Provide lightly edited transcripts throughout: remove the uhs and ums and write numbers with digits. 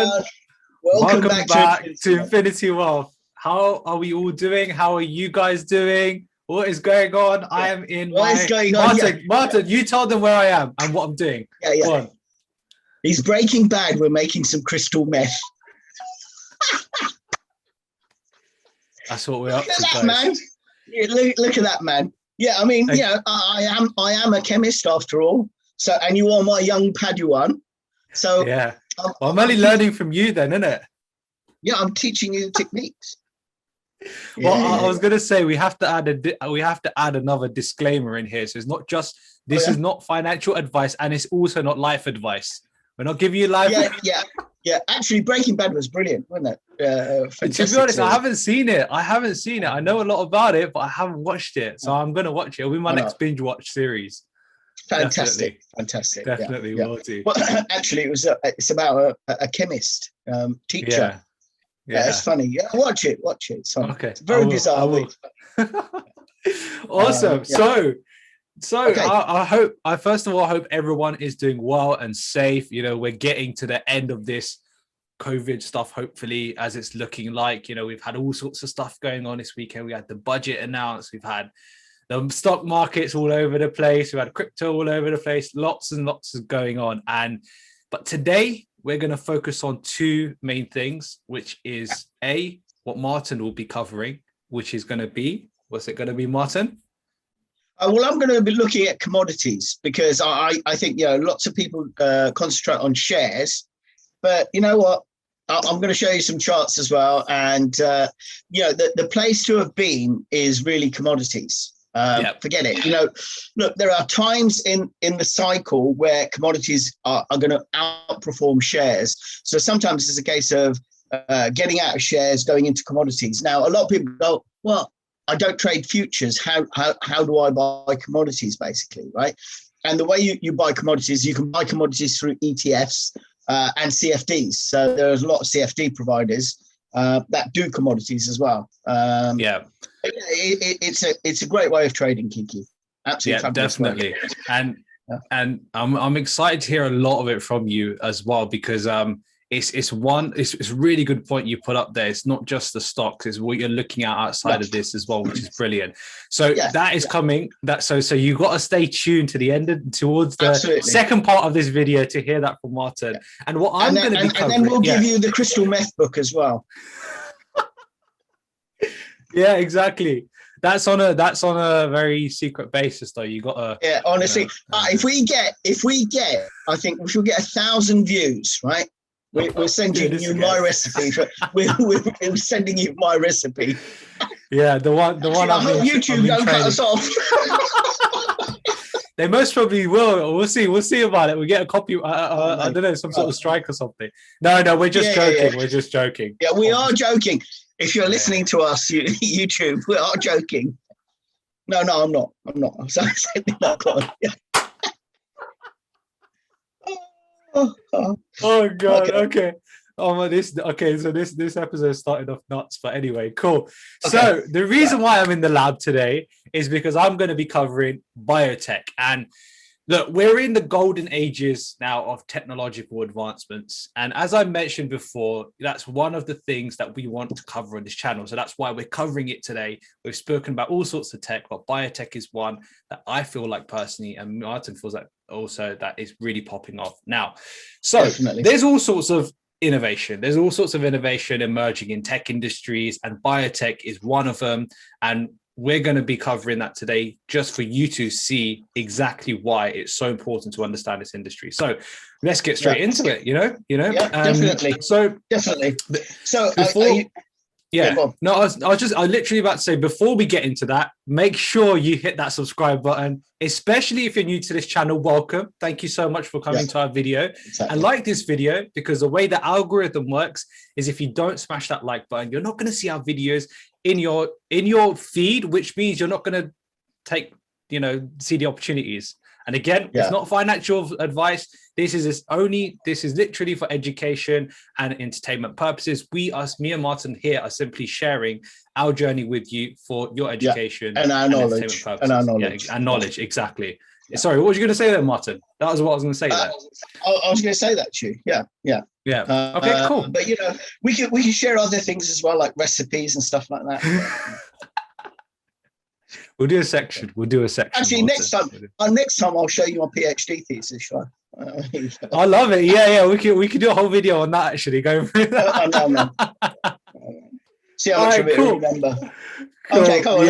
everyone. Welcome back to Infinity. Infinity Wealth. How are we all doing? How are you guys doing? What is going on? Yeah. I am in what my... is going on? Marttand, you tell them where I am and what I'm doing. Go on. He's Breaking Bad. We're making some crystal meth. That's what we're up to, Look at guys. that, man. Look at that, man. Yeah, I mean, I am a chemist after all. So, and you are my young Padawan. So yeah, I'm only learning from you then, isn't it? Yeah, I'm teaching you the techniques. Well, I was gonna say we have to add another disclaimer in here. So it's not just this is not financial advice, and it's also not life advice. We're not giving you life. Yeah. Actually, Breaking Bad was brilliant, wasn't it? To be honest, I haven't seen it. I know a lot about it, but I haven't watched it. So I'm gonna watch it. It'll be my next binge watch series. Fantastic. Definitely will do. Well, actually, it's about a chemist teacher. Yeah, it's funny. Yeah, watch it. It's funny. Okay, it's very bizarre. Awesome. I first of all hope everyone is doing well and safe. You know, we're getting to the end of this COVID stuff, hopefully, as it's looking like. You know, we've had all sorts of stuff going on this weekend. We had the budget announced. We've had the stock markets all over the place. We had crypto all over the place. Lots and lots is going on. But today we're going to focus on two main things, which is what Marttand will be covering, which is going to be, what's it going to be, Marttand? Well, I'm going to be looking at commodities because I think, lots of people concentrate on shares, but you know what? I'm going to show you some charts as well. And, the place to have been is really commodities. Forget it. Look, there are times in the cycle where commodities are going to outperform shares. So sometimes it's a case of getting out of shares, going into commodities. Now, a lot of people go, well, I don't trade futures. How do I buy commodities, basically, right? And the way you buy commodities, you can buy commodities through ETFs and CFDs. So there's a lot of CFD providers that do commodities as well. It's a great way of trading, Kiki. Absolutely, definitely. And I'm excited to hear a lot of it from you as well, because it's a really good point you put up there. It's not just the stocks; it's what you're looking at outside of this as well, which is brilliant. So that is coming. So you got to stay tuned to the end, towards the second part of this video, to hear that from Marttand. Yeah. And what I'm going to be covering, and then we'll give you the crystal meth book as well. Yeah, exactly. That's on a very secret basis, though. You got to. Yeah, honestly, if we get, I think we should get 1,000 views, right? We're sending you my recipe. We're sending you my recipe. Yeah, the one. I hope YouTube don't cut us off. They most probably will. We'll see. We'll see about it. We get a copy. I don't know, some sort of strike or something. No, we're just joking. Yeah. We're just joking. Yeah, we are joking. If you're listening to us, YouTube, we are joking. No, I'm not. I'm sorry. Oh God. Okay. So this episode started off nuts, but anyway, cool. Okay. So the reason why I'm in the lab today is because I'm going to be covering BioTech. And look, we're in the golden ages now of technological advancements. And as I mentioned before, that's one of the things that we want to cover on this channel. So that's why we're covering it today. We've spoken about all sorts of tech, but BioTech is one that I feel like personally, and Marttand feels like also, that is really popping off now. So there's all sorts of innovation. There's all sorts of innovation emerging in tech industries, and BioTech is one of them. And we're going to be covering that today, just for you to see exactly why it's so important to understand this industry. So let's get straight into it. Definitely. So before, I literally about to say, before we get into that, make sure you hit that subscribe button, especially if you're new to this channel. Welcome. Thank you so much for coming to our video. Exactly. And like this video, because the way the algorithm works is if you don't smash that like button, you're not going to see our videos in your feed, which means you're not going to see the opportunities. And again, it's not financial advice. This is literally for education and entertainment purposes. Me and Marttand here are simply sharing our journey with you for your education and our knowledge. And our knowledge. And knowledge, exactly. Sorry, what was you going to say there, Martin? That was what I was going to say there. I was going to say that to you. Yeah. Okay, cool. But we can share other things as well, like recipes and stuff like that. We'll do a section. Actually, Martin. next time I'll show you my PhD thesis. Sure. I love it. Yeah. We could do a whole video on that. Actually, going through that. No. See how much of it I remember. Cool. Okay, cool. We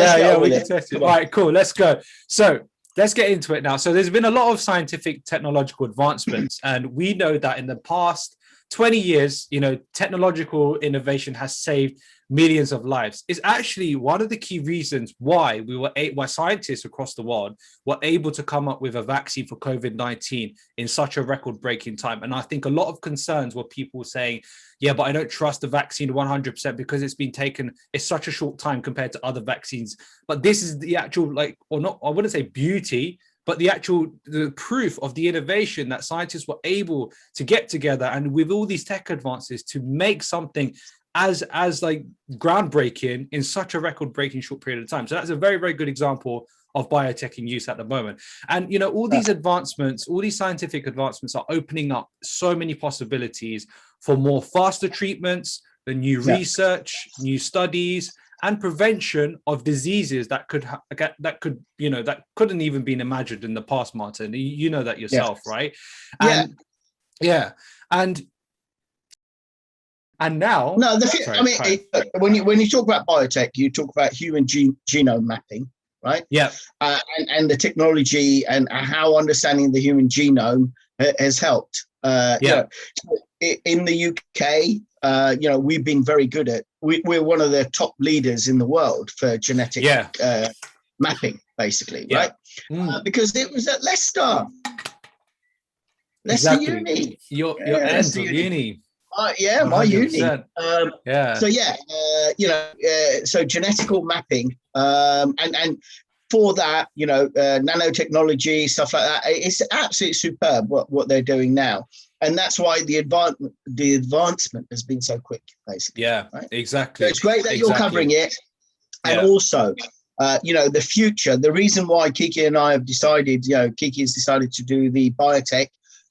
can test it. All right, cool. Let's go. So let's get into it now. So there's been a lot of scientific technological advancements, and we know that in the past 20 years, technological innovation has saved millions of lives. It's actually one of the key reasons why why scientists across the world were able to come up with a vaccine for COVID-19 in such a record-breaking time. And I think a lot of concerns were people saying, yeah, but I don't trust the vaccine 100% because it's such a short time compared to other vaccines. But this is the actual, I wouldn't say beauty, but the proof of the innovation that scientists were able to get together, and with all these tech advances to make something as groundbreaking in such a record-breaking short period of time. So that's a very, very good example of biotech in use at the moment. And all these advancements, all these scientific advancements are opening up so many possibilities for more faster treatments, the new research, new studies, and prevention of diseases that couldn't even been imagined in the past, Martin. You know that yourself, right? And and now, when you talk about biotech, you talk about human genome mapping, right? Yeah. And the technology and how understanding the human genome has helped. In the UK, we've been very good at. We're one of the top leaders in the world for genetic mapping, basically, right? Because it was at Leicester Uni. Your end of uni. My uni. So genetical mapping, and for that, nanotechnology, stuff like that. It's absolutely superb what they're doing now, and that's why the advancement has been so quick, basically. Yeah, right? Exactly. So it's great that you're covering it, and also, the future. The reason why Kiki and I have decided, Kiki has decided to do the biotech,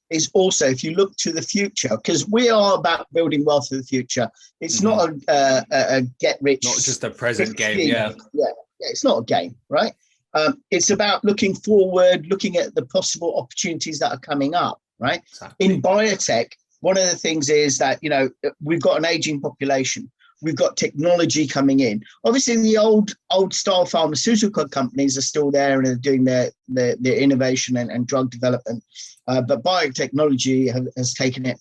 is also if you look to the future, because we are about building wealth for the future. It's not a get rich, not just a present game. Yeah, it's not a game, right? It's about looking forward, looking at the possible opportunities that are coming up, right? Exactly. In biotech, one of the things is that we've got an aging population. We've got technology coming in. Obviously, the old style pharmaceutical companies are still there and are doing their innovation and drug development. But biotechnology has taken it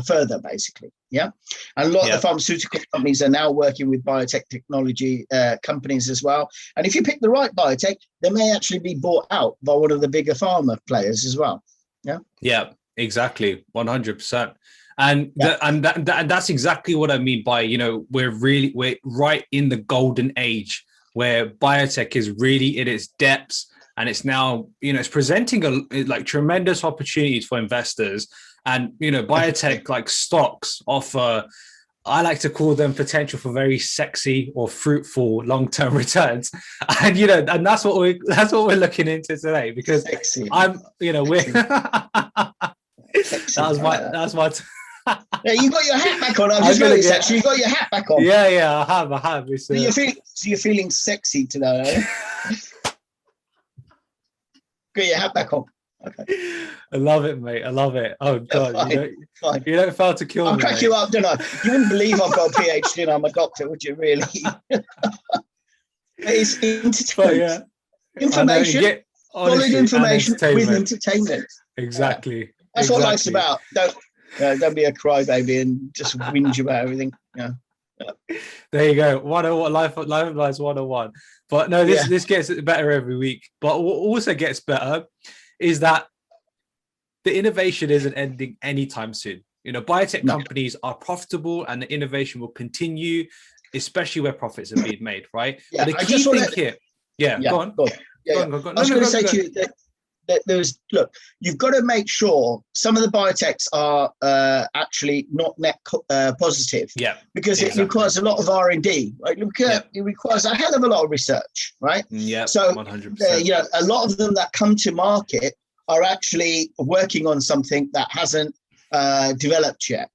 further, basically. Yeah. And a lot of the pharmaceutical companies are now working with biotech technology companies as well. And if you pick the right biotech, they may actually be bought out by one of the bigger pharma players as well. Yeah. Yeah, exactly. 100%. And that's exactly what I mean by, we're right in the golden age where biotech is really in its depths, and it's now, it's presenting tremendous opportunities for investors. And, biotech stocks offer, I like to call them potential for very sexy or fruitful long-term returns. And, and that's what we're looking into today, because sexy. That's my Yeah, you got your hat back on. I've just noticed actually you got your hat back on. Yeah, I have. So you're feeling sexy today, are you? Got your hat back on. Okay. I love it, mate. I love it. Oh God, you don't fail to kill me. I'll crack you up, don't I? You wouldn't believe I've got a PhD and I'm a doctor, would you really? It's entertainment. Information, solid information with entertainment. Exactly. That's what life's about. Don't be a crybaby and just whinge about everything. Yeah. There you go. 101, life advice 101. But no, this gets better every week. But what also gets better is that the innovation isn't ending anytime soon. Biotech companies are profitable, and the innovation will continue, especially where profits are being made, right? Yeah, but the key thing here. Yeah, go on. Go on. I was going to say to you that there's look, you've got to make sure some of the biotechs are actually not net positive. Yeah, because it requires a lot of R&D. Right? It requires a hell of a lot of research, right? Yeah, so 100%. A lot of them that come to market are actually working on something that hasn't developed yet.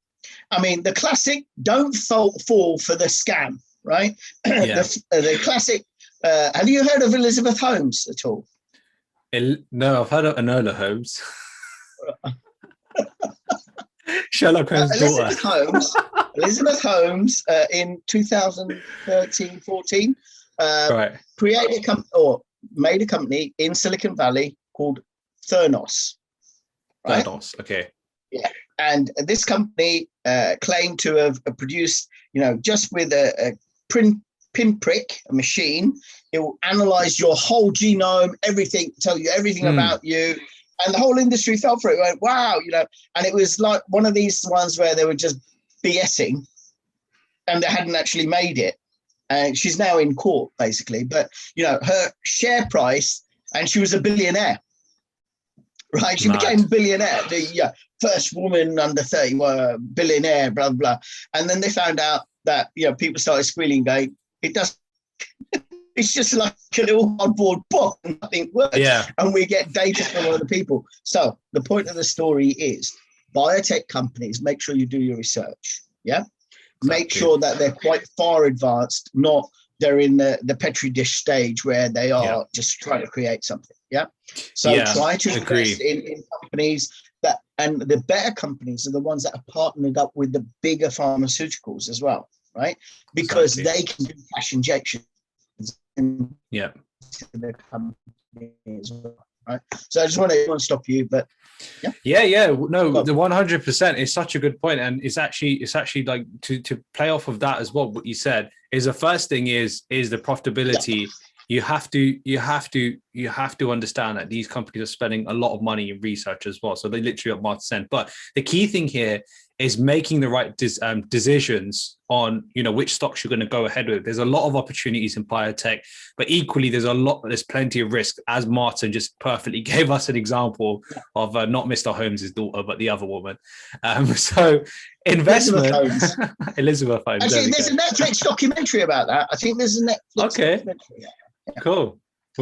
I mean, the classic don't fall for the scam, right? Yeah. the classic. Have you heard of Elizabeth Holmes at all? No, I've heard of Enola Holmes. Sherlock Holmes' daughter. Elizabeth Holmes in 2013-14 created made a company in Silicon Valley called Theranos. Right? Theranos, okay. Yeah, and this company claimed to have produced, just with a pinprick, a machine, it will analyze your whole genome, everything, tell you everything about you. And the whole industry fell for it. Went, wow, and it was like one of these ones where they were just BSing and they hadn't actually made it. And she's now in court, basically. But, her share price, and she was a billionaire, right? She became a billionaire, the first woman under 30, billionaire, blah, blah. And then they found out that, people started squealing, going, it doesn't. It's just like a little cardboard box, nothing works. Yeah. And we get data from other people. So the point of the story is biotech companies, make sure you do your research. Yeah. Exactly. Make sure that they're quite far advanced, not they're in the Petri dish stage where they are just trying to create something. Yeah. So try to invest in companies and the better companies are the ones that are partnered up with the bigger pharmaceuticals as well. Right. Because they can do cash injections. To the company as well, right? So I just want to stop you, but no, the 100% is such a good point, and it's actually like to play off of that as well. What you said is the first thing is the profitability. You have to understand that these companies are spending a lot of money in research as well. So they literally are Marttand. But the key thing here is making the right decisions on, which stocks you're going to go ahead with. There's a lot of opportunities in biotech, but equally there's plenty of risk, as Marttand just perfectly gave us an example of not Mr. Holmes' daughter, but the other woman. So investment, Elizabeth Holmes. Actually, there's a Netflix documentary about that. I think there's a Netflix documentary. Cool.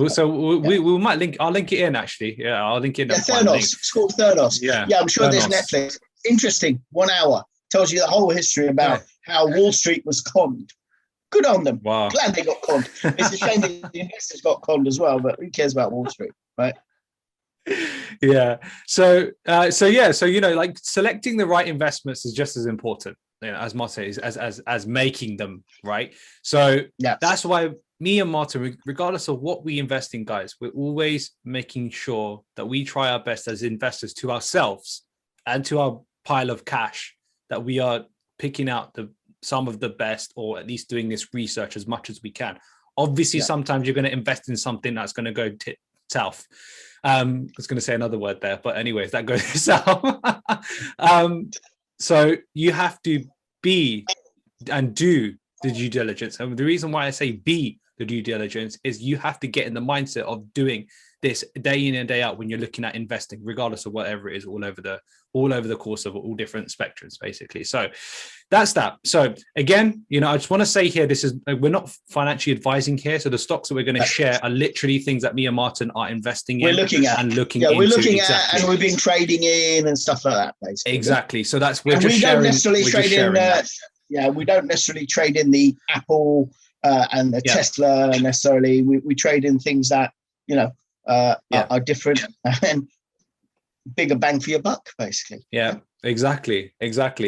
So we might link. I'll link it in actually. Yeah, I'll link it in. Theranos. It's called Theranos. Yeah, I'm sure there's Netflix. Interesting. 1 hour tells you the whole history about how Wall Street was conned. Good on them. Wow. Glad they got conned. It's a shame that the investors got conned as well, but who cares about Wall Street, right? Yeah. So like selecting the right investments is just as important, as Marttand is as making them right. So that's why me and Marttand, regardless of what we invest in, guys, we're always making sure that we try our best as investors to ourselves and to our pile of cash, that we are picking out some of the best, or at least doing this research as much as we can. Obviously, sometimes you're going to invest in something that's going to go south. I was going to say another word there, but anyways, that goes south. So you have to be and do the due diligence. And the reason why I say be the due diligence is you have to get in the mindset of doing this day in and day out when you're looking at investing, regardless of whatever it is, all over the course of all different spectrums, basically. So that's that. So again, I just want to say here, we're not financially advising here. So the stocks that we're going to share are literally things that me and Marttand are investing in. We're looking at and looking into. We're looking exactly. at, and we've been trading in and stuff like that, basically. Exactly. So that's we don't necessarily trade in. We don't necessarily trade in the Apple and the Tesla necessarily. We trade in things that are different and bigger bang for your buck, basically. Yeah, exactly.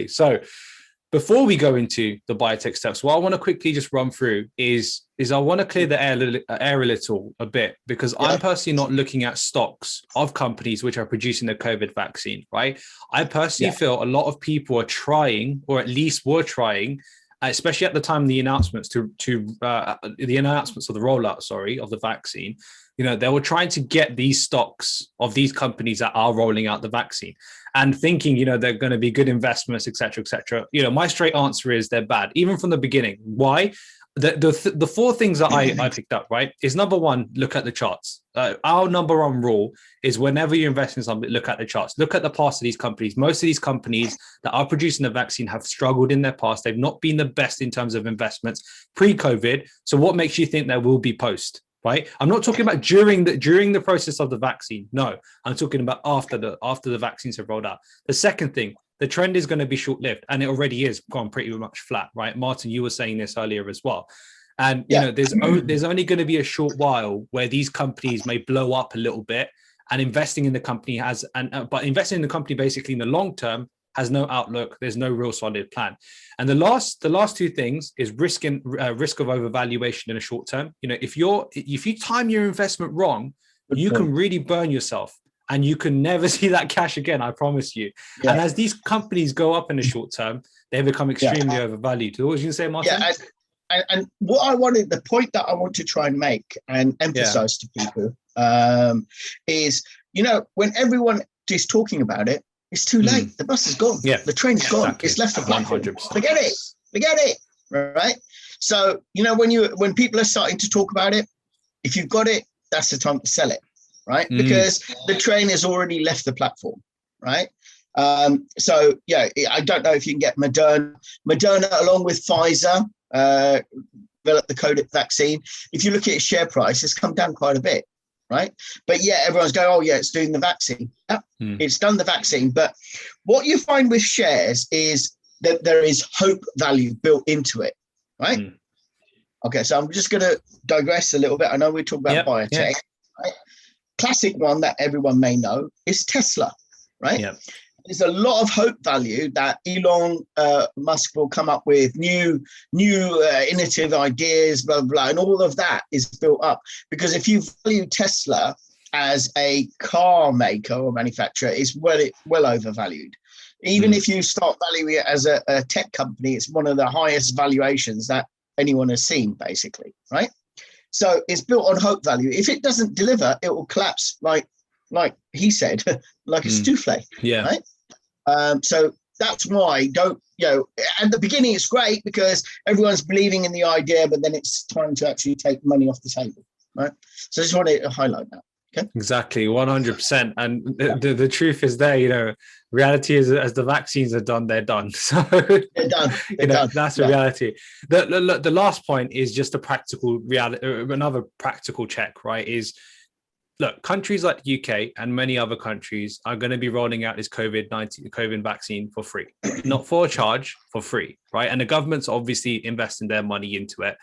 So before we go into the biotech steps, what I want to quickly just run through is I want to clear the air a bit, because I'm personally not looking at stocks of companies which are producing the COVID vaccine, right? I personally feel a lot of people are trying, or at least were trying, especially at the time of the announcements of the rollout, of the vaccine. They were trying to get these stocks of these companies that are rolling out the vaccine and thinking, they're going to be good investments, et cetera, et cetera. My straight answer is they're bad, even from the beginning. Why? The four things that I picked up, right, is number one, look at the charts. Our number one rule is whenever you invest in something, look at the charts. Look at the past of these companies. Most of these companies that are producing the vaccine have struggled in their past. They've not been the best in terms of investments pre-COVID. So what makes you think there will be post? Right? I'm not talking about during the process of the vaccine. No, I'm talking about after the vaccines have rolled out. The second thing, the trend is going to be short-lived, and it already is gone pretty much flat, right? Martin, you were saying this earlier as well. And there's only going to be a short while where these companies may blow up a little bit, and investing in the company but investing in the company basically in the long term has no outlook. There's no real solid plan. And the last two things is risk of overvaluation in the short term. If you time your investment wrong, you can really burn yourself, and you can never see that cash again. I promise you. Yeah. And as these companies go up in the short term, they become extremely overvalued. What was you going to say, Martin? Yeah, and the point that I want to try and make and emphasize to people is, when everyone is talking about it, it's too late. The bus is gone. Yeah. The train's gone. Exactly. It's left the platform. 100%. Forget it. Right? So, when people are starting to talk about it, if you've got it, that's the time to sell it, right? Because the train has already left the platform, right? So, I don't know if you can get Moderna along with Pfizer, developed the COVID vaccine. If you look at its share price, it's come down quite a bit. Right. But everyone's going, oh, it's doing the vaccine. It's done the vaccine. But what you find with shares is that there is hope value built into it. Right. Okay. So I'm just going to digress a little bit. I know we talk about BioTech. Right? Classic one that everyone may know is Tesla. Right. Yep. There's a lot of hope value that Elon Musk will come up with new innovative ideas, blah, blah, and all of that is built up. Because if you value Tesla as a car maker or manufacturer, it's well overvalued. Even if you start valuing it as a tech company, it's one of the highest valuations that anyone has seen, basically, right? So it's built on hope value. If it doesn't deliver, it will collapse like he said, like a souffle. Yeah. Right. So that's why at the beginning it's great because everyone's believing in the idea, but then it's time to actually take money off the table. Right. So I just wanted to highlight that. Okay. Exactly. 100%. And the truth is there, reality is as the vaccines are done, they're done. So they're done. That's the reality. The last point is just a practical reality, another practical check, right? Is look, countries like the UK and many other countries are going to be rolling out this COVID vaccine for free, not for a charge, for free, right? And the government's obviously investing their money into it.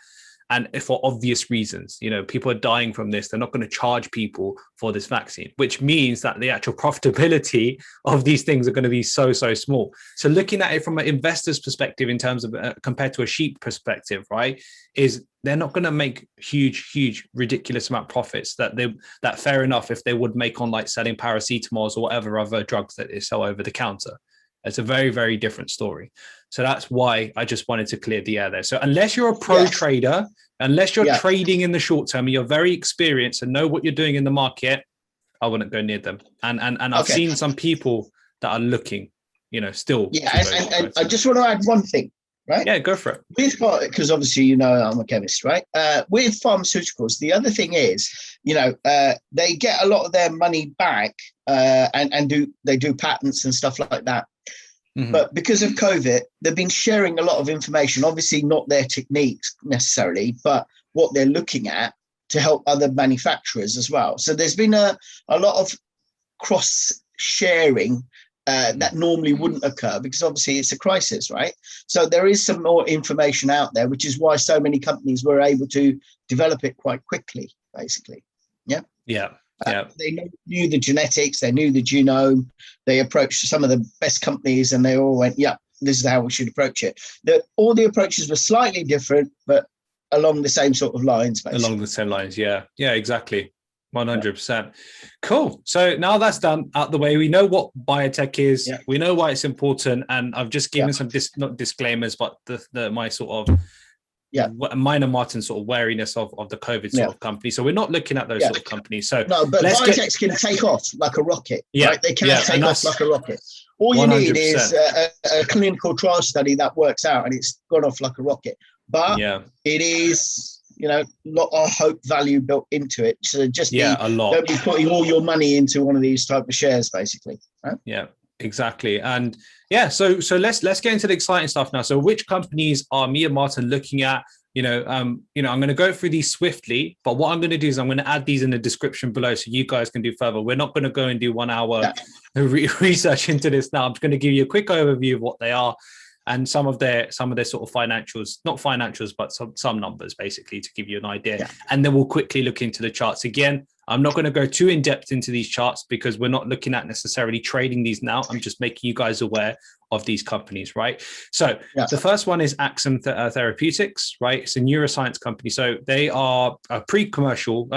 And for obvious reasons, people are dying from this. They're not going to charge people for this vaccine, which means that the actual profitability of these things are going to be so small. So looking at it from an investor's perspective in terms of compared to a sheep perspective, right, is they're not going to make huge, ridiculous amount of profits that fair enough if they would make on like selling paracetamols or whatever other drugs that they sell over the counter. It's a very, very different story. So that's why I just wanted to clear the air there. So unless you're a pro trader, unless you're trading in the short term, and you're very experienced and know what you're doing in the market, I wouldn't go near them. And I've seen some people that are looking, still. Yeah, and I just want to add one thing, right? Yeah, go for it. Because obviously, I'm a chemist, right? With pharmaceuticals, the other thing is, they get a lot of their money back and do patents and stuff like that. Mm-hmm. But because of COVID, they've been sharing a lot of information, obviously not their techniques necessarily, but what they're looking at to help other manufacturers as well. So there's been a lot of cross sharing that normally wouldn't occur because obviously it's a crisis, right? So there is some more information out there, which is why so many companies were able to develop it quite quickly, basically. Yeah. Yeah. They knew the genetics, they knew the genome, they approached some of the best companies and they all went, this is how we should approach it. All the approaches were slightly different, but along the same sort of lines, basically. Along the same lines, yeah, exactly. 100%. Cool. So now that's done out the way. We know what biotech is. Yeah. We know why it's important. And I've just given some not disclaimers, but my sort of minor Martin sort of wariness of the COVID sort of company. So we're not looking at those sort of companies. So no, but BioTech can take off like a rocket. Right? They can take off like a rocket. All you 100%. Need is a clinical trial study that works out, and it's gone off like a rocket. But it is, a lot of hope value built into it. So just a lot. Don't be putting all your money into one of these type of shares, basically. Right? Yeah. Exactly. And so let's get into the exciting stuff now. So which companies are me and Martin looking at? I'm going to go through these swiftly, but what I'm going to do is I'm going to add these in the description below so you guys can do further. We're not going to go and do 1 hour research into this now. I'm just going to give you a quick overview of what they are and some of their sort of financials, not financials, but some numbers basically to give you an idea. Yeah. And then we'll quickly look into the charts again. I'm not going to go too in depth into these charts because we're not looking at necessarily trading these now. I'm just making you guys aware of these companies, right? So the first one is Axum Therapeutics, right? It's a neuroscience company. So they are a pre-commercial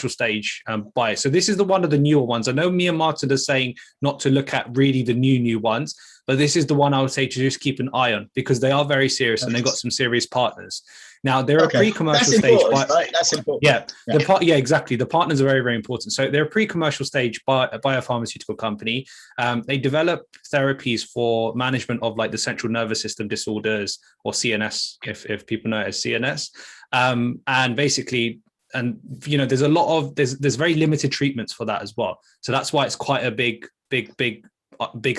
stage buy. So this is one of the newer ones. I know me and Martin are saying not to look at really the new ones, but this is the one I would say to just keep an eye on because they are very serious and they've got some serious partners. Now they're a pre-commercial stage. Right? That's important. Exactly. The partners are very, very important. So they're a pre-commercial stage biopharmaceutical company. They develop therapies for management of like the central nervous system disorders or CNS, if people know it as CNS. And basically, there's a lot of there's very limited treatments for that as well. So that's why it's quite a big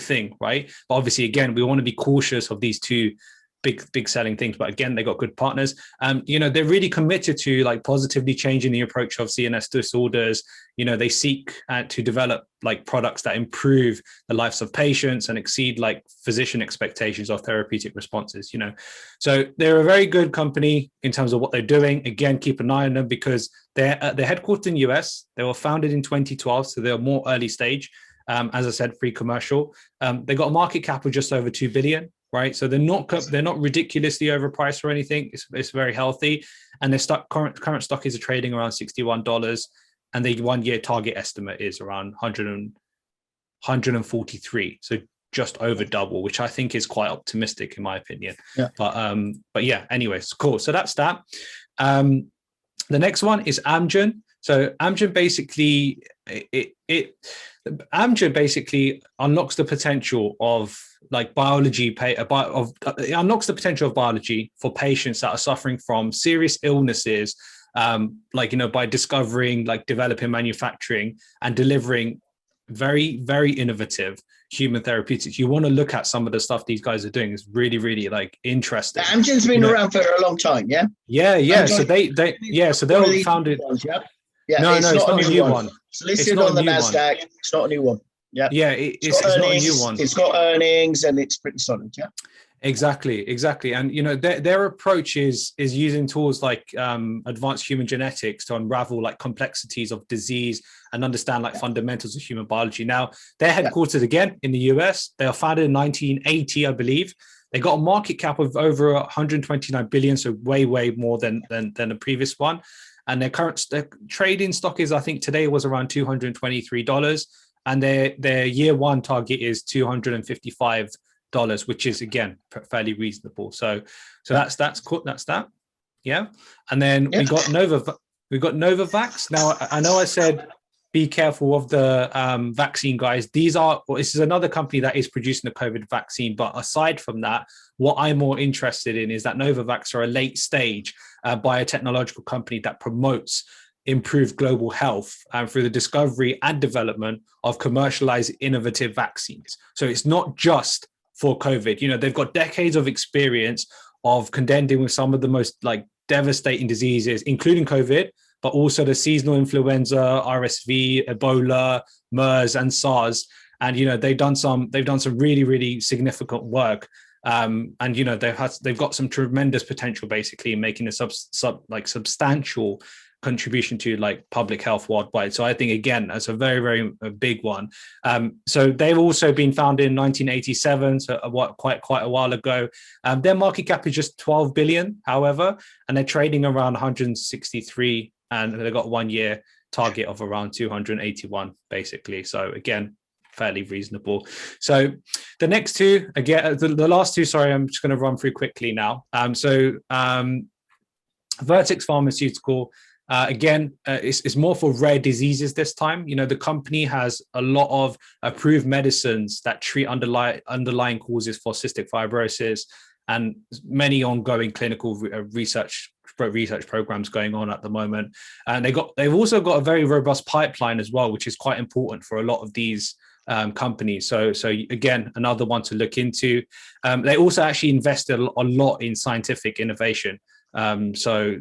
thing, right? But obviously, again, we want to be cautious of these two big selling things, but again, they got good partners. They're really committed to like positively changing the approach of CNS disorders. They seek to develop like products that improve the lives of patients and exceed like physician expectations of therapeutic responses. So they're a very good company in terms of what they're doing. Again, keep an eye on them because they're headquartered in US. They were founded in 2012, so they're more early stage. As I said, pre-commercial. They got a market cap of just over 2 billion. Right, so they're not ridiculously overpriced or anything. It's very healthy, and their current stock is trading around $61, and the 1 year target estimate is around 143. So just over double, which I think is quite optimistic in my opinion. Yeah. But yeah, anyways, cool. So that's that. The next one is Amgen. So Amgen basically Amgen basically unlocks the potential of like biology unlocks the potential of biology for patients that are suffering from serious illnesses, by discovering, like developing, manufacturing, and delivering very, very innovative human therapeutics. You want to look at some of the stuff these guys are doing. It's really, really like interesting. Amgen's been around for a long time, yeah. Yeah. So they were founded. No, it's not a new one. It's listed on the NASDAQ. It's not a new one. Yeah. Yeah, it's not a new one. It's got earnings and it's pretty solid. Yeah. Exactly. And their approach is using tools like advanced human genetics to unravel like complexities of disease and understand like fundamentals of human biology. Now they're headquartered again in the US. They are founded in 1980, I believe. They got a market cap of over 129 billion, so way more than the previous one. And their current trading stock is, I think today was around $223, and their year one target is $255, which is again fairly reasonable. So that's cool. That's that. Yeah. And then we got Novavax. Now I know I said be careful of the vaccine guys. This is another company that is producing a COVID vaccine. But aside from that, what I'm more interested in is that Novavax are a late stage biotechnological company that promotes improved global health through the discovery and development of commercialized innovative vaccines. So it's not just for COVID. They've got decades of experience of contending with some of the most like devastating diseases, including COVID, but also the seasonal influenza, RSV, Ebola, MERS, and SARS. And they've done some really, really significant work. And they've got some tremendous potential, basically, in making a substantial contribution to like public health worldwide. So I think again that's a very, very big one. So they've also been founded in 1987, so quite a while ago. Their market cap is just 12 billion, however, and they're trading around 163, and they've got 1 year target of around 281, basically. So again, fairly reasonable. So the next two, again, the last two, sorry, I'm just going to run through quickly now. Vertex Pharmaceutical, again, it's more for rare diseases this time. The company has a lot of approved medicines that treat underlying causes for cystic fibrosis, and many ongoing clinical research programs going on at the moment. And they've also got a very robust pipeline as well, which is quite important for a lot of these companies. So again, another one to look into. They also actually invested a lot in scientific innovation. So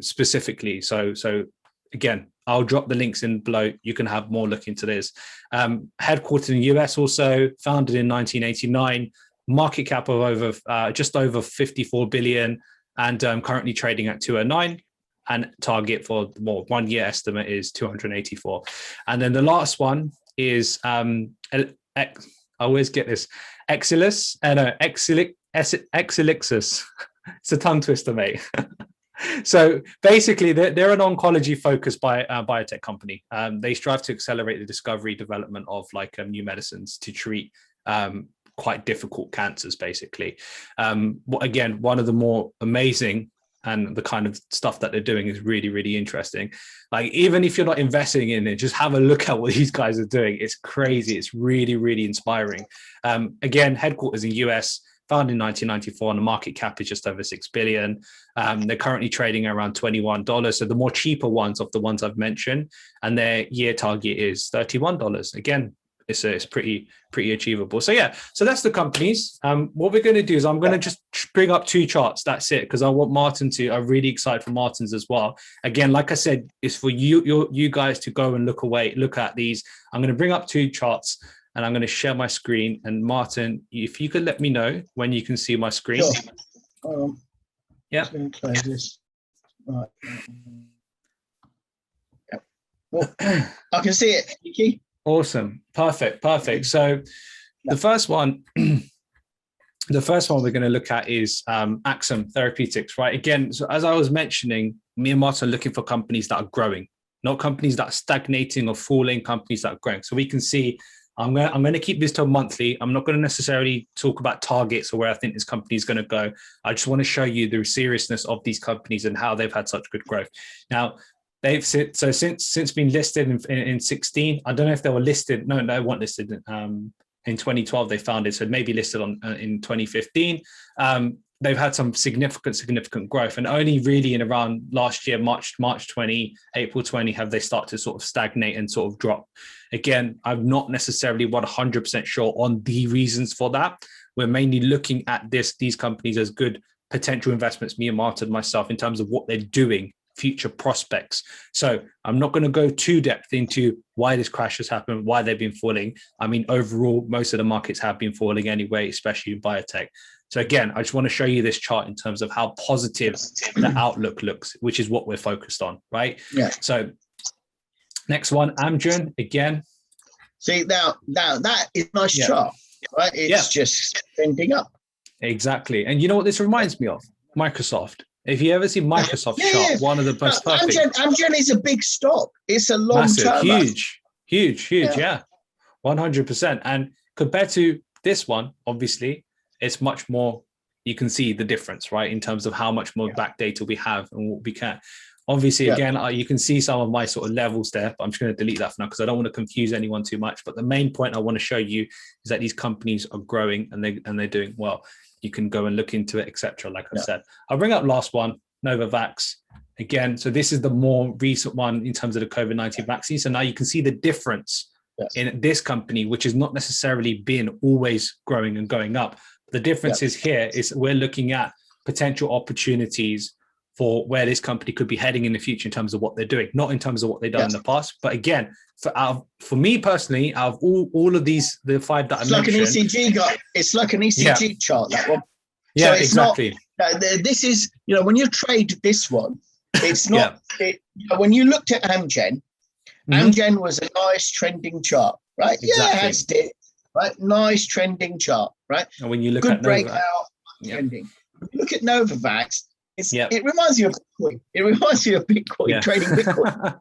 again, I'll drop the links in below. You can have more look into this. Headquartered in the US, also founded in 1989, market cap of just over 54 billion, and currently trading at 209. And target for 1 year estimate is 284. And then the last one is I always get this Exelixis. It's a tongue twister, mate. So basically, they're an oncology-focused biotech company. They strive to accelerate the discovery, development of new medicines to treat quite difficult cancers, basically. Again, one of the more amazing, and the kind of stuff that they're doing is really, really interesting. Even if you're not investing in it, just have a look at what these guys are doing. It's crazy. It's really, really inspiring. Again, headquarters in US, founded in 1994, and the market cap is just over 6 billion. They're currently trading around $21. So the more cheaper ones of the ones I've mentioned, and their year target is $31. Again, it's pretty achievable. So yeah, so that's the companies. What we're going to do is I'm going to just bring up 2 charts. That's it, because I want Marttand to. I'm really excited for Marttand's as well. Again, like I said, it's for you guys to go and look at these. I'm going to bring up 2 charts, and I'm going to share my screen. And Marttand, if you could let me know when you can see my screen. Sure. Yeah. I'm going to close this. Right. Yeah. Well, I can see it, Kiki. Awesome. Perfect. So the first one we're going to look at is Axum Therapeutics, right? Again, so as I was mentioning, me and Marttand are looking for companies that are growing, not companies that are stagnating or falling, companies that are growing. So we can see, I'm going to keep this to monthly. I'm not going to necessarily talk about targets or where I think this company is going to go. I just want to show you the seriousness of these companies and how they've had such good growth. Now, since being listed in 16, I don't know if they were listed. No, they weren't listed in 2012. They founded, so maybe listed in 2015. They've had some significant growth, and only really in around last year, March 20, April 20, have they started to sort of stagnate and sort of drop. Again, I'm not necessarily 100% sure on the reasons for that. We're mainly looking at these companies as good potential investments, me and Marttand, myself, in terms of what they're doing, future prospects. So I'm not going to go too depth into why this crash has happened, why they've been falling. I mean, overall, most of the markets have been falling anyway, especially in biotech. So again, I just want to show you this chart in terms of how positive the outlook looks, which is what we're focused on, right? Yeah. So next one, Amgen, again. See, now that is a nice chart, right? It's just trending up. Exactly. And you know what this reminds me of? Microsoft. If you ever see Microsoft chart, one of the best. Amgen is a big stock. It's a long term. Huge, yeah. 100%. And compared to this one, obviously, it's much more, you can see the difference, right? In terms of how much more back data we have and what we can. Obviously, again, you can see some of my sort of levels there, but I'm just going to delete that for now because I don't want to confuse anyone too much. But the main point I want to show you is that these companies are growing and they're doing well. You can go and look into it, etc. Like I said, I'll bring up last one, Novavax. Again, so this is the more recent one in terms of the COVID-19 vaccine. So now you can see the difference in this company, which has not necessarily been always growing and going up. The difference is here is we're looking at potential opportunities for where this company could be heading in the future in terms of what they're doing, not in terms of what they've done in the past. But again, for me personally, out of all of these, the 5 that I mentioned, it's like an ECG chart, that one. Yeah, so exactly. This is, when you trade this one, it's not, when you looked at Amgen, Amgen was a nice trending chart, right? Exactly. Yeah, it has dip, right? Nice trending chart, right? And when you look at at breakout, trending. When you look at Novavax, it reminds you of Bitcoin. It reminds you of Bitcoin, trading Bitcoin.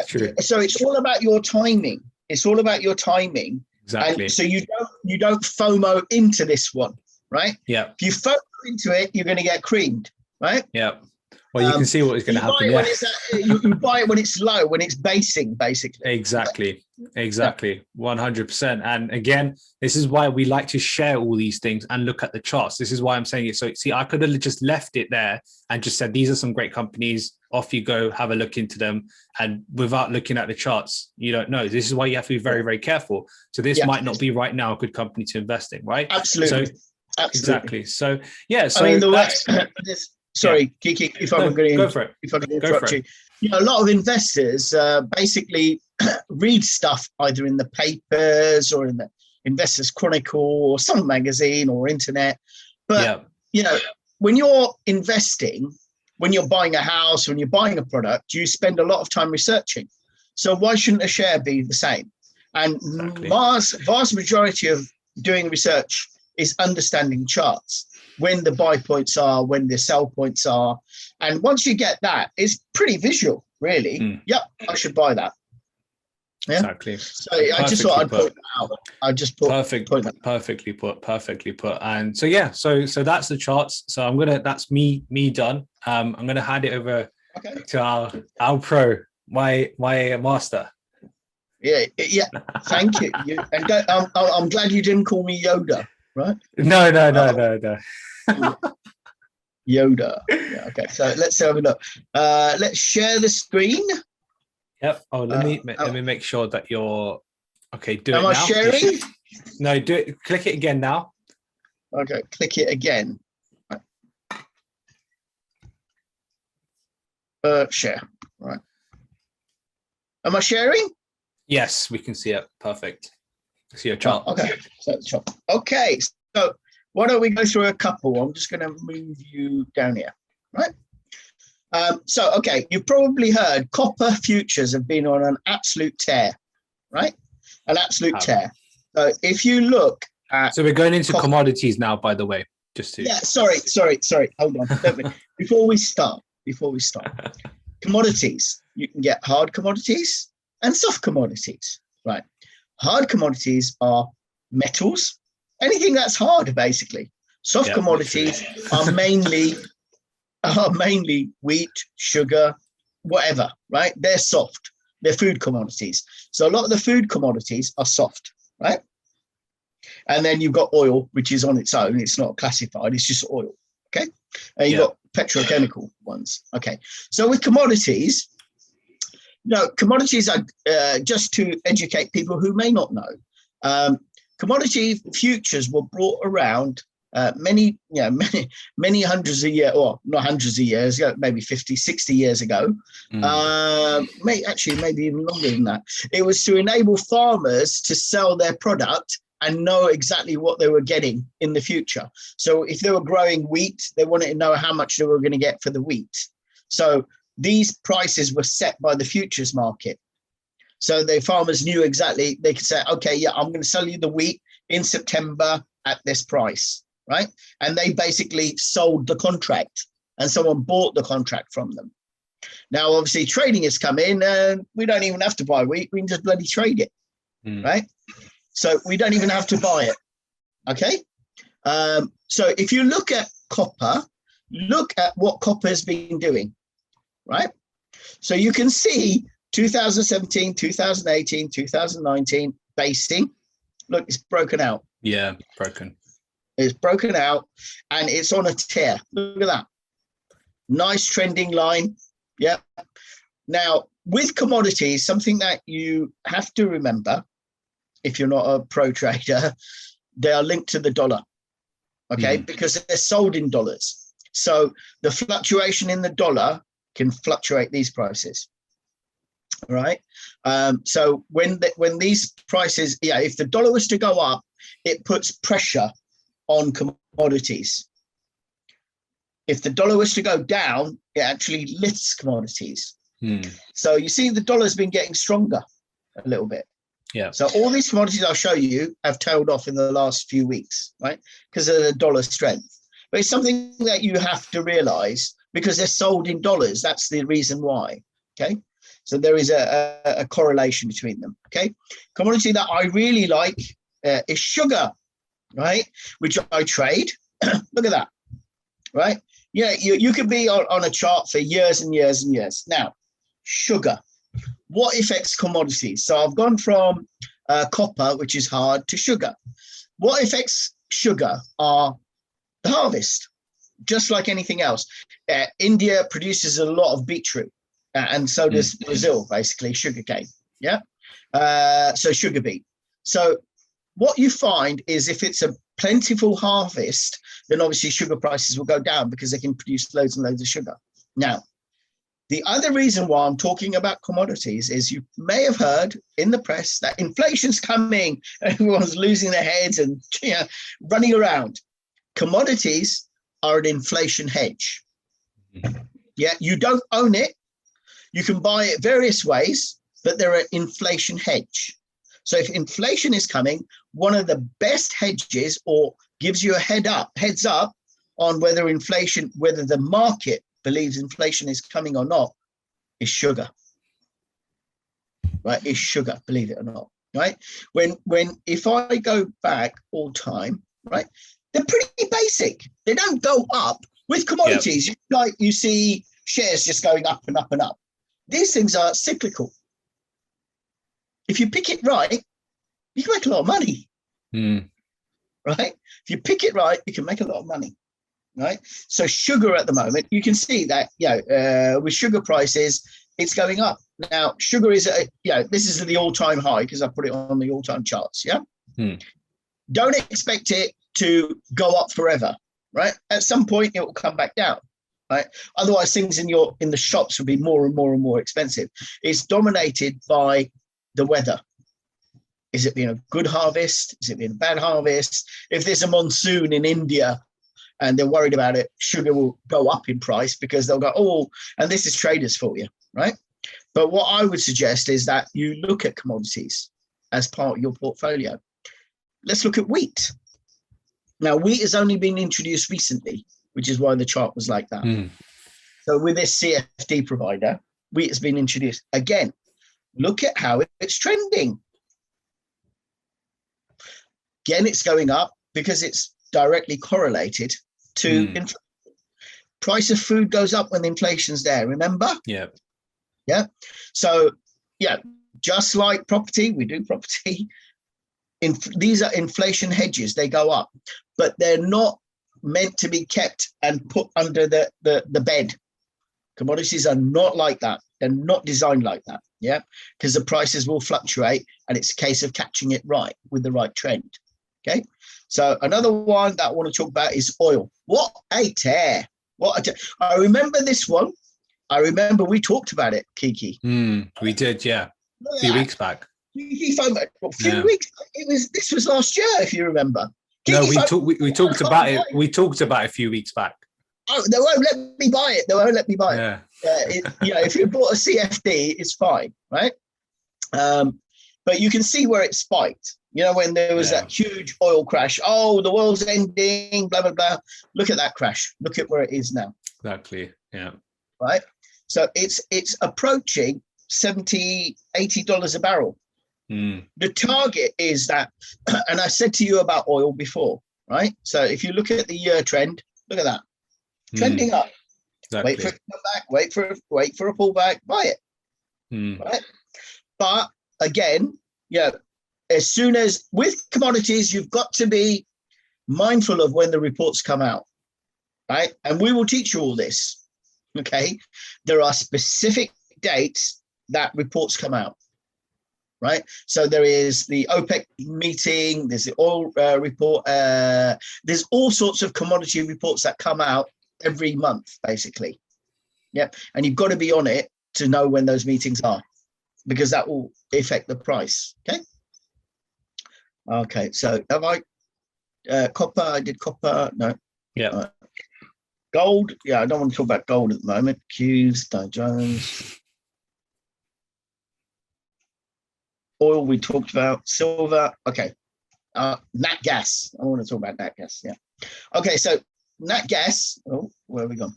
True. So it's all about your timing. Exactly. And so you don't FOMO into this one, right? Yeah. If you FOMO into it, you're going to get creamed, right? Yeah. Well, you can see what is going to happen. Yeah, you buy it when it's low, when it's basing, basically. Exactly. 100%. And again, this is why we like to share all these things and look at the charts. This is why I'm saying it. So see, I could have just left it there and just said, these are some great companies. Off you go, have a look into them. And without looking at the charts, you don't know. This is why you have to be very, very careful. So this might not be right now a good company to invest in, right? Absolutely. So, exactly. So, yeah. So I mean, sorry, Kiki, if I'm going to interrupt you. You know, a lot of investors basically read stuff either in the papers or in the Investors Chronicle or some magazine or internet. But, you know, when you're investing, when you're buying a house, when you're buying a product, you spend a lot of time researching. So why shouldn't a share be the same? And vast majority of doing research is understanding charts, when the buy points are, when the sell points are. And once you get that, it's pretty visual, really. Yep, I should buy that. Yeah? Exactly. So I just thought I'd point that out. I just put perfectly put. And so so that's the charts. So that's me done. I'm gonna hand it over to our pro, my master. Yeah. Thank you. And I'm glad you didn't call me Yoda, right? No. Yoda. Yeah, okay. So let's have a look. Let's share the screen. Yep. Oh, let me make sure that you're okay. Do it now. Am I sharing? No, do it. Click it again now. Okay, click it again. Share. Right. Am I sharing? Yes, we can see it. Perfect. See your chart. Okay. So why don't we go through a couple? I'm just going to move you down here. Right. You've probably heard copper futures have been on an absolute tear, right? An absolute tear. So if you look at... So we're going into commodities now, by the way, just to... Yeah, sorry. Hold on. Before we start, commodities, you can get hard commodities and soft commodities, right? Hard commodities are metals, anything that's hard, basically. Soft commodities are mainly wheat, sugar, whatever, right? They're soft. They're food commodities. So a lot of the food commodities are soft, right? And then you've got oil, which is on its own. It's not classified. It's just oil, okay? And you've got petrochemical ones, okay? So with commodities, commodities are just to educate people who may not know. Commodity futures were brought around many hundreds of years, or not hundreds of years ago, maybe 50, 60 years ago. Maybe even longer than that. It was to enable farmers to sell their product and know exactly what they were getting in the future. So if they were growing wheat, they wanted to know how much they were going to get for the wheat. So these prices were set by the futures market. So the farmers knew exactly, they could say, okay, I'm going to sell you the wheat in September at this price, right? And they basically sold the contract and someone bought the contract from them. Now, obviously, trading has come in and we don't even have to buy wheat. We can just bloody trade it, right? So we don't even have to buy it, okay? So if you look at copper, look at what copper has been doing, right? So you can see 2017, 2018, 2019, basing. Look, it's broken out. Yeah, broken. It's broken out and it's on a tear. Look at that. Nice trending line. Yeah. Now, with commodities, something that you have to remember, if you're not a pro trader, they are linked to the dollar, okay? Because they're sold in dollars. So the fluctuation in the dollar can fluctuate these prices, right? So when these prices, if the dollar was to go up, it puts pressure on commodities. If the dollar was to go down, it actually lifts commodities. So you see the dollar's been getting stronger a little bit. Yeah. So all these commodities I'll show you have tailed off in the last few weeks, right? Because of the dollar strength. But it's something that you have to realize because they're sold in dollars. That's the reason why, okay? So there is a correlation between them, okay? Commodity that I really like is sugar, right? Which I trade. Look at that, right? Yeah, you could be on a chart for years and years and years. Now, sugar. What affects commodities? So I've gone from copper, which is hard, to sugar. What affects sugar are the harvest, just like anything else. India produces a lot of beetroot, and so does Brazil, basically, sugarcane. Yeah. So sugar beet. So what you find is if it's a plentiful harvest, then obviously sugar prices will go down because they can produce loads and loads of sugar. Now, the other reason why I'm talking about commodities is you may have heard in the press that inflation's coming, everyone's losing their heads and running around. Commodities are an inflation hedge. Yeah, you don't own it. You can buy it various ways, but they're an inflation hedge. So if inflation is coming, one of the best hedges or gives you a heads up on whether the market believes inflation is coming or not, is sugar. Right? Is sugar, believe it or not. Right? If I go back all time, right, they're pretty basic. They don't go up. With commodities, like you see shares just going up and up and up. These things are cyclical. If you pick it right, you can make a lot of money. Right? If you pick it right, you can make a lot of money. Right? So sugar at the moment, you can see that, with sugar prices, it's going up. Now, sugar is, this is the all-time high because I put it on the all-time charts. Yeah. Don't expect it to go up forever. Right? At some point, it will come back down. Right? Otherwise, things in the shops will be more and more and more expensive. It's dominated by the weather. Is it being a good harvest? Is it being a bad harvest? If there's a monsoon in India and they're worried about it, sugar will go up in price because they'll go, and this is traders for you, right? But what I would suggest is that you look at commodities as part of your portfolio. Let's look at wheat. Now, wheat has only been introduced recently, which is why the chart was like that. So with this CFD provider, wheat has been introduced. Again, look at how it's trending. Again, it's going up because it's directly correlated to inflation. Price of food goes up when inflation's there, remember? Yeah. So, just like property, we do property. These are inflation hedges. They go up, but they're not meant to be kept and put under the bed. Commodities are not like that. They're not designed like that. Yeah, because the prices will fluctuate and it's a case of catching it right with the right trend. Okay, so another one that I want to talk about is oil. What a tear. I remember this one. I remember we talked about it, Kiki. We did, yeah. A few weeks back. Kiki phoned back. Weeks. This was last year, if you remember. Kiki we talked about it. We talked about it a few weeks back. Oh, they won't let me buy it. If you bought a CFD, it's fine, right? But you can see where it spiked. When there was that huge oil crash. Oh, the world's ending, blah, blah, blah. Look at that crash. Look at where it is now. Exactly, yeah. Right? So it's approaching $70, $80 a barrel. The target is that, and I said to you about oil before, right? So if you look at the year trend, look at that. Trending up. Exactly. Wait for it to come back, wait for a pullback, buy it. Right? But again, as soon as with commodities, you've got to be mindful of when the reports come out, right? And we will teach you all this, okay? There are specific dates that reports come out, right? So there is the OPEC meeting, there's the oil report, there's all sorts of commodity reports that come out every month, basically. Yep, and you've got to be on it to know when those meetings are, because that will affect the price, okay? Okay, so have I copper? I did copper. No. Yeah. Gold. Yeah, I don't want to talk about gold at the moment. Qs, Dow Jones. Oil we talked about. Silver. Okay. Nat gas. I want to talk about nat gas. Yeah. Okay, so nat gas. Oh, where have we gone?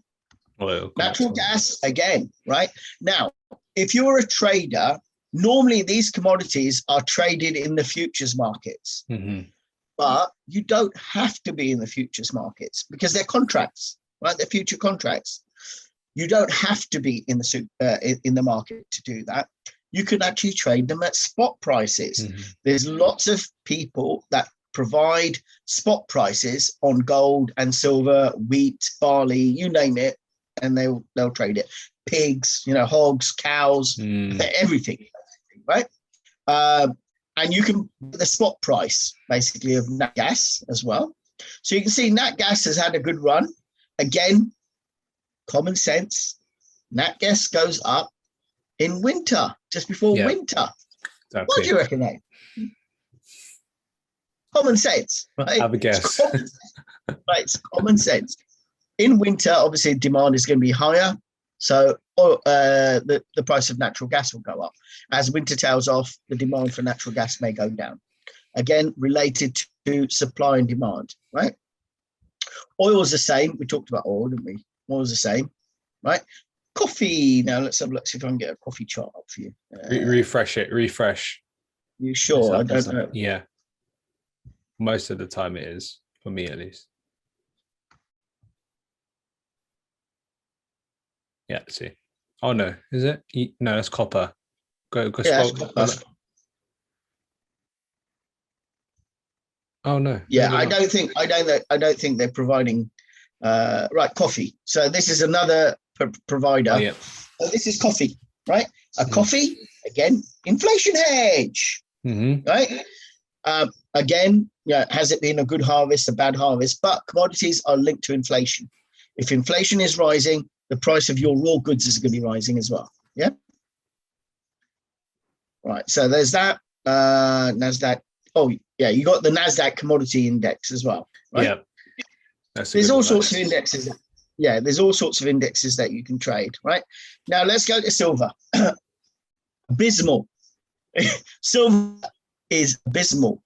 Oil. Natural gas again, right? Now, if you're a trader, normally these commodities are traded in the futures markets, but you don't have to be in the futures markets because they're contracts. right? They're future contracts. You don't have to be in the market to do that. You can actually trade them at spot prices. There's lots of people that provide spot prices on gold and silver, wheat, barley, you name it, and they'll trade it. Pigs, hogs, cows, everything, right? And you can the spot price basically of nat gas as well. So you can see nat gas has had a good run. Again, common sense. Nat gas goes up in winter, just before winter. Exactly. What do you reckon, mate? Common sense, right? Have a guess. It's common sense. In winter, obviously, demand is going to be higher. So the price of natural gas will go up. As winter tails off, the demand for natural gas may go down. Again, related to supply and demand, right? Oil is the same. We talked about oil, didn't we? Oil is the same, right? Coffee. Now, let's have a look, see if I can get a coffee chart up for you. Refresh it. Refresh. You sure? I don't know. Yeah. Most of the time it is, for me at least. Yeah, let's see. Oh no, is it? No, that's copper. Go yeah, copper. Oh no. Yeah, I don't think they're providing right coffee. So this is another provider. Oh, yeah. So this is coffee, right? Coffee, again, inflation hedge, right? Again, has it been a good harvest, a bad harvest? But commodities are linked to inflation. If inflation is rising, the price of your raw goods is going to be rising as well. Yeah. Right. So there's that. NASDAQ. Oh, yeah. You got the NASDAQ commodity index as well. Right? Yeah. There's all sorts of indexes. Yeah. There's all sorts of indexes that you can trade. Right. Now let's go to silver. Abysmal. Silver is abysmal.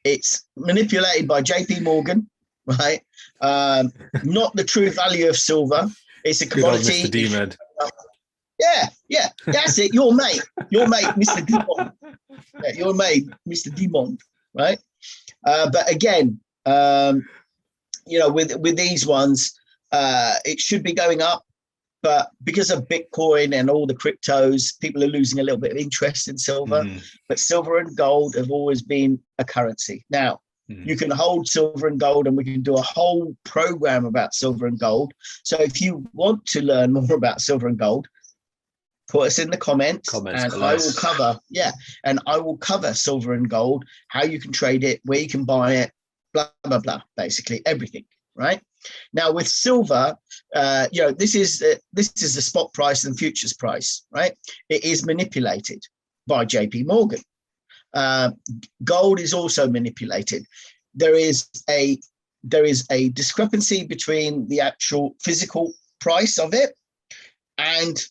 It's manipulated by JP Morgan. Right. Not the true value of silver. It's a commodity. Good old Mr. Yeah, that's it. Your mate, Mr. Dimond. Yeah, your mate, Mr. Dimond, right? But again, with these ones, it should be going up, but because of Bitcoin and all the cryptos, people are losing a little bit of interest in silver. But silver and gold have always been a currency. Now, you can hold silver and gold, and we can do a whole program about silver and gold. So if you want to learn more about silver and gold, put us in the comments and I will cover silver and gold, how you can trade it, where you can buy it, blah, blah, blah, basically everything, right? Now with silver, this is the spot price and futures price, right? It is manipulated by JP Morgan. Gold is also manipulated. There is a discrepancy between the actual physical price of it and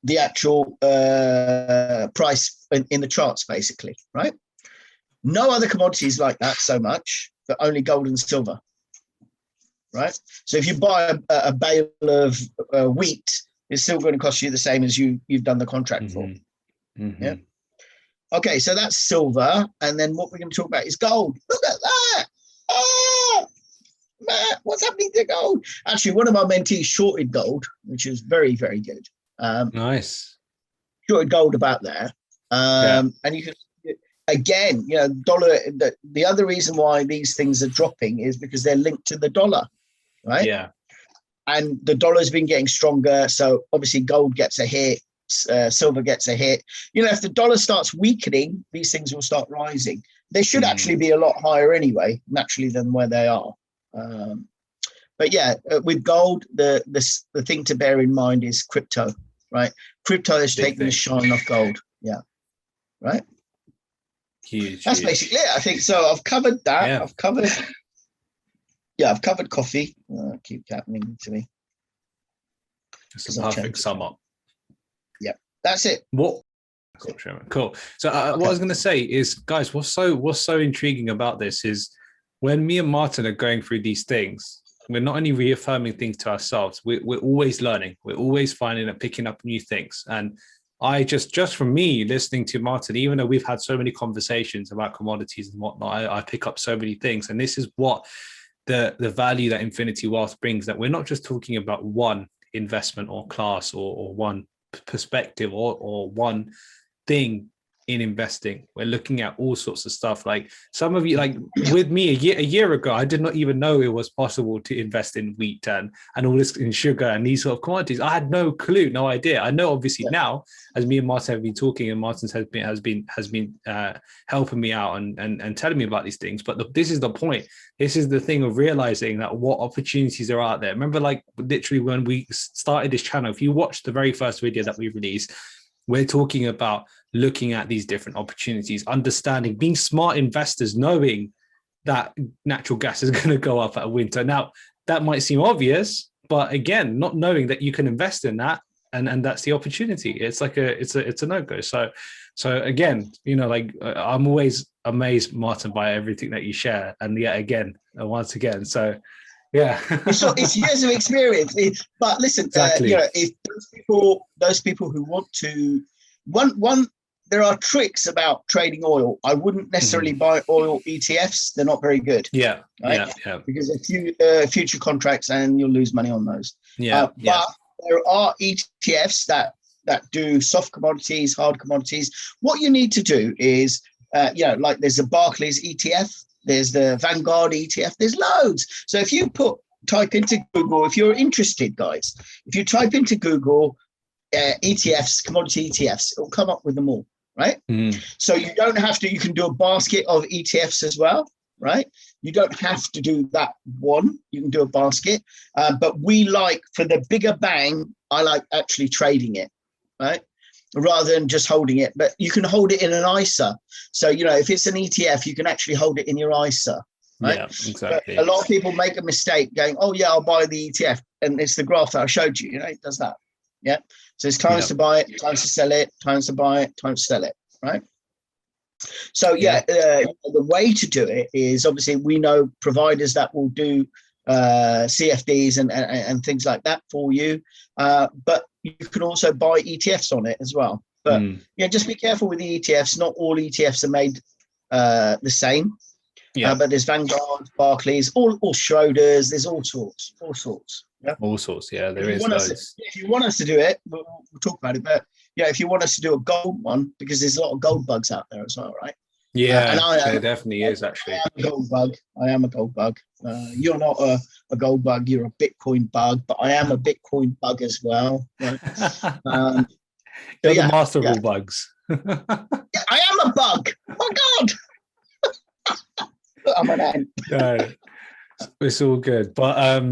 the actual price in the charts, basically, right? No other commodities like that so much, but only gold and silver, right? So if you buy a bale of wheat, it's still going to cost you the same as you've done the contract for. Yeah. Okay, so that's silver, and then what we're going to talk about is gold. Look at that! Oh, Matt, what's happening to gold? Actually, one of my mentees shorted gold, which is very, very good. Nice. Shorted gold about there, and you can again, dollar. The other reason why these things are dropping is because they're linked to the dollar, right? Yeah. And the dollar's been getting stronger, so obviously gold gets a hit. Silver gets a hit. If the dollar starts weakening, these things will start rising. They should actually be a lot higher anyway, naturally, than where they are. But yeah, with gold, the thing to bear in mind is crypto, right? Crypto is taking the shine off gold. Yeah, right. Huge. That's basically it. I think so. I've covered that. Yeah. I've covered coffee. Keep happening to me. It's a perfect sum up. That's it. What? Cool. So what I was going to say is, guys, what's so intriguing about this is when me and Martin are going through these things, we're not only reaffirming things to ourselves, we're always learning. We're always finding and picking up new things. And I just from me listening to Martin, even though we've had so many conversations about commodities and whatnot, I pick up so many things. And this is what the value that Infinity Wealth brings, that we're not just talking about one investment or class or one perspective or one thing in investing. We're looking at all sorts of stuff. Like some of you, like with me a year ago, I did not even know it was possible to invest in wheat and all this in sugar and these sort of commodities. I had no clue, no idea. I know obviously now, as me and Martin have been talking, and Martin has been helping me out and telling me about these things. But this is the point. This is the thing of realizing that what opportunities are out there. Remember, like literally when we started this channel, if you watched the very first video that we released, we're talking about looking at these different opportunities, understanding, being smart investors, knowing that natural gas is going to go up at winter. Now, that might seem obvious, but again, not knowing that you can invest in that, and that's the opportunity. It's like it's a no-go. So again, you know, like I'm always amazed, Martin, by everything that you share, and yet again, once again. So yeah, it's years of experience. But listen, exactly. You know, if those people who want to, one, there are tricks about trading oil. I wouldn't necessarily buy oil ETFs; they're not very good. Yeah, right? yeah. Because a few future contracts, and you'll lose money on those. But there are ETFs that do soft commodities, hard commodities. What you need to do is, you know, like there's a Barclays ETF. There's the Vanguard ETF. There's loads. So if you type into Google, if you're interested, guys, if you type into Google ETFs, commodity ETFs, it'll come up with them all, right? So you don't have to. You can do a basket of ETFs as well, right? You don't have to do that one. You can do a basket. But we like, for the bigger bang, I like actually trading it, right? Rather than just holding it. But you can hold it in an ISA. So, you know, if it's an ETF, you can actually hold it in your ISA, right? Yeah, exactly. But a lot of people make a mistake going, oh, yeah, I'll buy the ETF. And it's the graph that I showed you, you know, it does that. Yeah. So it's times to buy it, times to sell it, times to buy it, times to sell it, right? So, the way to do it is, obviously, we know providers that will do CFDs and things like that for you. But you can also buy ETFs on it as well. But just be careful with the ETFs. Not all ETFs are made the same. But there's Vanguard, Barclays, all Schroders. There's all sorts. Yeah, all sorts. Yeah, there is. If you want us to do it, we'll talk about it. But yeah, if you want us to do a gold one, because there's a lot of gold bugs out there as well, right? Yeah, there definitely is actually. I am a gold bug. You're not a gold bug. You're a Bitcoin bug, but I am a Bitcoin bug as well. Right? You're the master of all bugs. Yeah, I am a bug. Oh God. I'm an ant. No, it's all good. But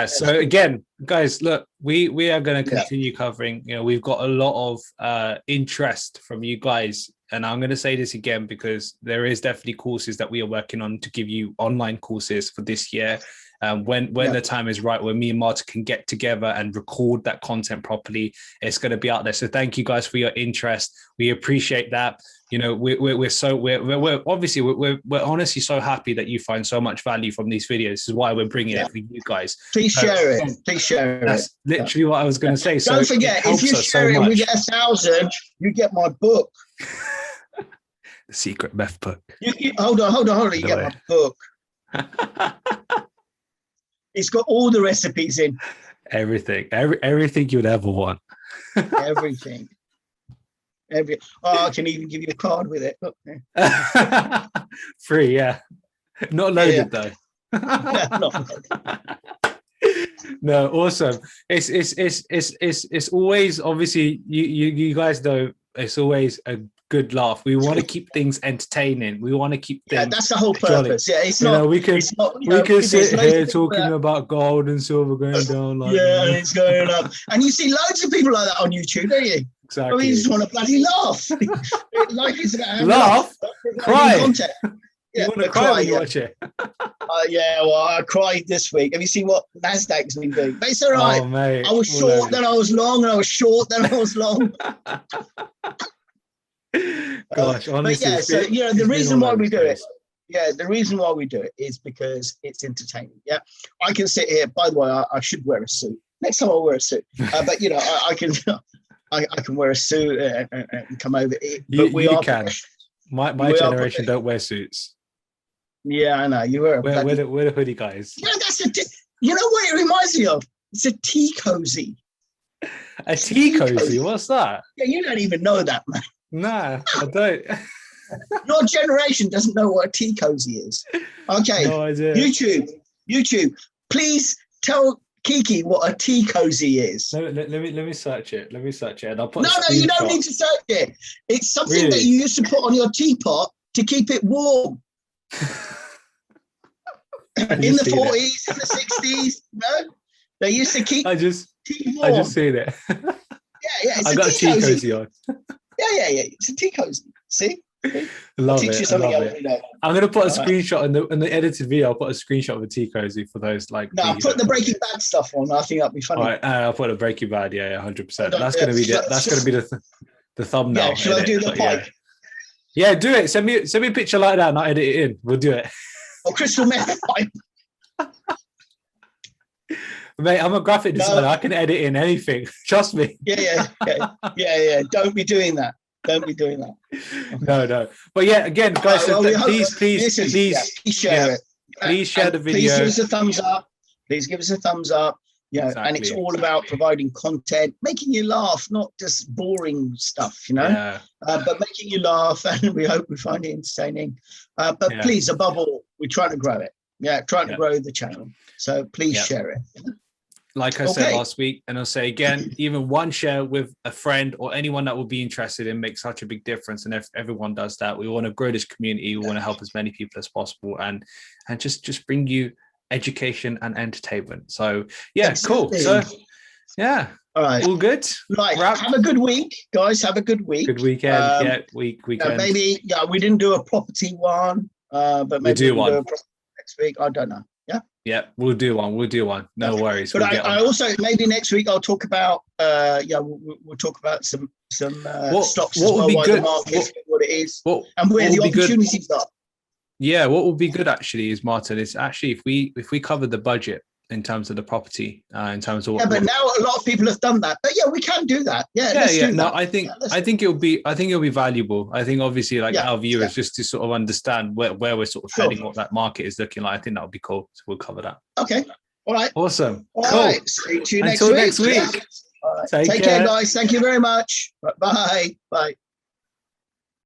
so again, guys, look, we are going to continue covering. You know, we've got a lot of interest from you guys. And I'm going to say this again, because there is definitely courses that we are working on to give you online courses for this year. When the time is right, when me and Marta can get together and record that content properly, it's going to be out there. So thank you guys for your interest. We appreciate that. You know, we're obviously honestly so happy that you find so much value from these videos. This is why we're bringing it for you guys. Please share it. Please share it. That's literally what I was going to say. Don't forget, if you share it and we get 1,000, you get my book. The secret meth book. Hold on. You get my book. It's got all the recipes in. Everything you'd ever want. Everything. I can even give you a card with it. Look. Free, yeah. Not loaded though. No, awesome. It's always, obviously, you guys know, it's always a good laugh. We want to keep things entertaining. We want to keep things. Yeah, that's the whole purpose. Jolly. Yeah, it's not. You know, we can sit here talking about gold and silver going down. Like and it's going up. And you see loads of people like that on YouTube, don't you? Exactly. I mean, you just want to bloody laugh. Like it's about laugh, cry. Yeah, you want to cry when you watch it. Well, I cried this week. Have you seen what Nasdaq's been doing? But it's all right. Oh, mate. I was short, then I was long, and I was short, then I was long. Gosh, honestly. But so the reason why we do it. Yeah, the reason why we do it is because it's entertaining. Yeah, I can sit here. By the way, I should wear a suit. Next time I'll wear a suit. But I can. I can wear a suit and come over. But you can. My generation don't wear suits. Yeah, I know. You were a bloody... We're the hoodie guys. Yeah, that's you know what it reminds me of? It's a tea cozy. A tea cozy? What's that? Yeah, you don't even know that, man. Nah, I don't. Your generation doesn't know what a tea cozy is. Okay. No idea. YouTube. Please tell Kiki what a tea cozy is. Let me search it. And I'll put No, you don't need to search it. It's something that you used to put on your teapot to keep it warm. In the 40s, in the 60s, no? They used to keep tea warm. I just seen it. Yeah, I got a tea cozy on. Yeah, it's a tea cozy. See? Love it. I'm going to put a screenshot in the edited video. I'll put a screenshot of a tea cozy for those like. No, put the Breaking Bad stuff on. I think that'd be funny. All right, I'll put a Breaking Bad. Yeah, 100%. That's going to be the thumbnail. Yeah, should I do the pipe? Yeah, do it. Send me a picture like that, and I'll edit it in. We'll do it. Or crystal meth pipe. Mate, I'm a graphic designer. I can edit in anything. Trust me. Yeah. Don't be doing that. No. But yeah, again, guys, please share it. Please share the video. Please give us a thumbs up. Yeah, exactly. And it's all about providing content, making you laugh, not just boring stuff, but making you laugh, and we hope we find it entertaining. But please, above all, we're trying to grow it. Yeah, trying to grow the channel. So please share it. Like I said last week, and I'll say again, even one share with a friend or anyone that will be interested in makes such a big difference. And if everyone does that, we want to grow this community. We want to help as many people as possible, and just bring you education and entertainment. So cool. So all right, all good. Right, have a good week, guys. Have a good week. Good weekend. Weekend. Maybe we didn't do a property one, but maybe we'll do one next week. I don't know. Yeah, we'll do one. No worries. But I also, maybe next week I'll talk about we'll talk about some stocks what would be good, what it is, and where the opportunities are. Yeah, what would be good actually is, Martin, is actually if we cover the budget in terms of the property, in terms of what. Yeah, but now a lot of people have done that. But we can do that. No, I think it'll be valuable. I think obviously our viewers just to sort of understand where we're sort of heading, what that market is looking like. I think that would be cool. So we'll cover that. Okay. All right. Awesome. All cool. Right. See you next week. All right. Take care, guys. Thank you very much. Bye. Bye.